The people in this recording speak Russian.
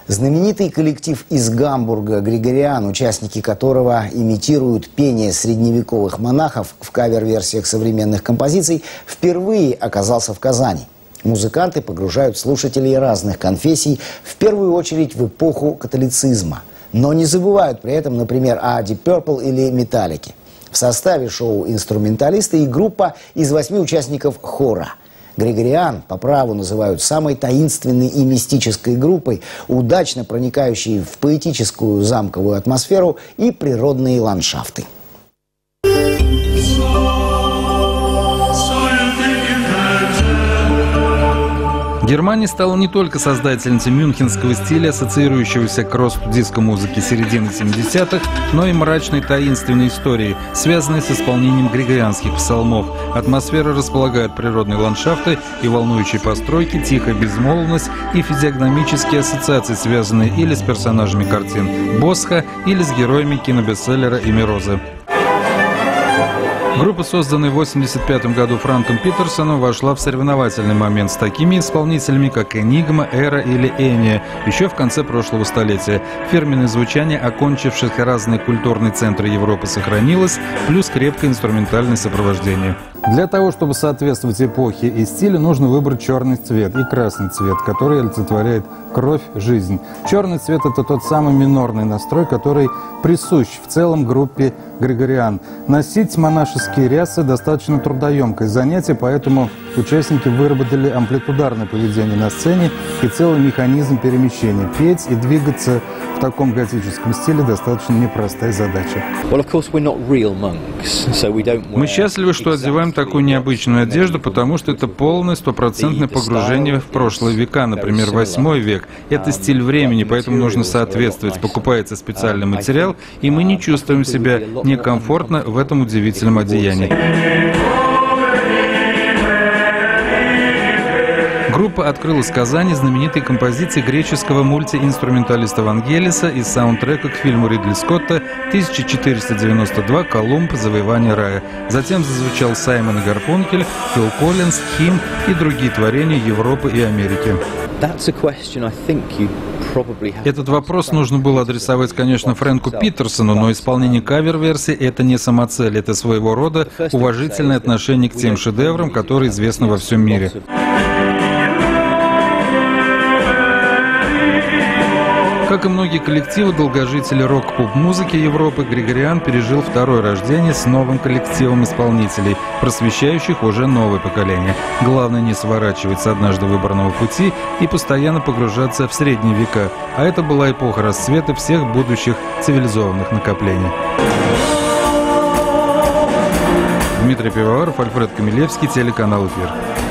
Знаменитый коллектив из Гамбурга «Григориан», участники которого имитируют пение средневековых монахов в кавер-версиях современных композиций, впервые оказался в Казани. Музыканты погружают слушателей разных конфессий, в первую очередь в эпоху католицизма. Но не забывают при этом, например, о Deep Purple или Металлике. В составе шоу инструменталисты и группа из 8 участников хора. «Григориан» по праву называют самой таинственной и мистической группой, удачно проникающей в поэтическую замковую атмосферу и природные ландшафты. Германия стала не только создательницей мюнхенского стиля, ассоциирующегося к росту диско-музыки середины 70-х, но и мрачной таинственной историей, связанной с исполнением григорианских псалмов. Атмосфера располагает природные ландшафты и волнующие постройки, тихая безмолвность и физиогномические ассоциации, связанные или с персонажами картин Босха, или с героями кинобестселлера «Имя Розы». Группа, созданная в 1985 году Франком Питерсоном, вошла в соревновательный момент с такими исполнителями, как Энигма, Эра или Эния, еще в конце прошлого столетия. Фирменное звучание окончивших разные культурные центры Европы сохранилось, плюс крепкое инструментальное сопровождение. Для того, чтобы соответствовать эпохе и стилю, нужно выбрать черный цвет и красный цвет, который олицетворяет кровь, жизнь. Черный цвет – это тот самый минорный настрой, который присущ в целом группе «Григориан». Носить монашеские рясы достаточно трудоемкое занятие, поэтому участники выработали амплитударное поведение на сцене и целый механизм перемещения. Петь и двигаться в таком готическом стиле достаточно непростая задача. Мы счастливы, что одеваем такую необычную одежду, потому что это полное стопроцентное погружение в прошлые века, например, 8 век. Это стиль времени, поэтому нужно соответствовать. Покупается специальный материал, и мы не чувствуем себя некомфортно в этом удивительном одеянии. Группа открыла в Казани знаменитой композицией греческого мультиинструменталиста Вангелиса из саундтрека к фильму Ридли Скотта 1492 «Колумб. Завоевание рая». Затем зазвучал Саймон и Гарфункель, Фил Коллинз, Хим и другие творения Европы и Америки. Этот вопрос нужно было адресовать, конечно, Фрэнку Питерсону, но исполнение кавер-версии – это не самоцель, это своего рода уважительное отношение к тем шедеврам, которые известны во всем мире. Как и многие коллективы, долгожители рок-поп-музыки Европы, Григориан пережил второе рождение с новым коллективом исполнителей, просвещающих уже новое поколение. Главное не сворачивать с однажды выбранного пути и постоянно погружаться в средние века. А это была эпоха расцвета всех будущих цивилизованных накоплений. Дмитрий Пивоваров, Альфред Камилевский, телеканал «Эфир».